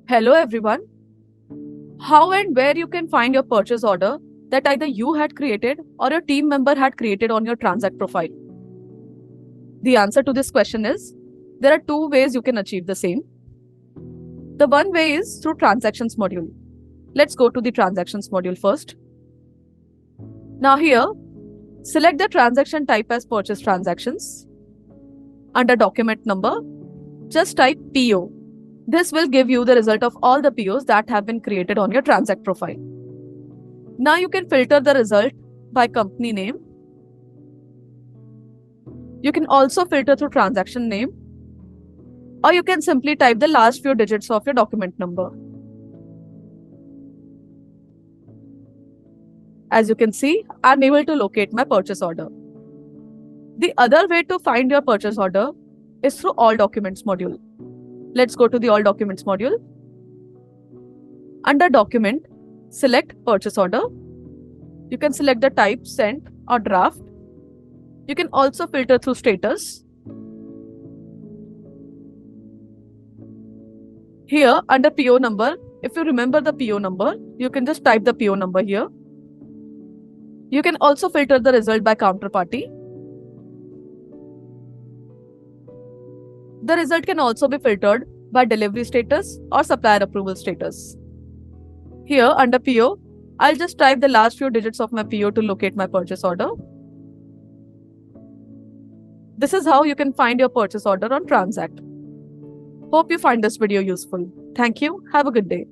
Hello everyone. How and where you can find your purchase order that either you had created or your team member had created on your TranZact profile? The answer to this question is there are two ways you can achieve the same. The one way is through transactions module. Let's go to the transactions module first. Now here, select the transaction type as purchase transactions. Under document number, just type PO. This will give you the result of all the POs that have been created on your TranZact profile. Now you can filter the result by company name. You can also filter through transaction name, or you can simply type the last few digits of your document number. As you can see, I'm able to locate my purchase order. The other way to find your purchase order is through all documents module. Let's go to the all documents module. Under document, select purchase order. You can select the type sent or draft. You can also filter through status. Here under PO number, if you remember the PO number, you can just type the PO number here. You can also filter the result by counterparty. The result can also be filtered by delivery status or supplier approval status. Here under PO, I'll just type the last few digits of my PO to locate my purchase order. This is how you can find your purchase order on TranZact. Hope you find this video useful. Thank you. Have a good day.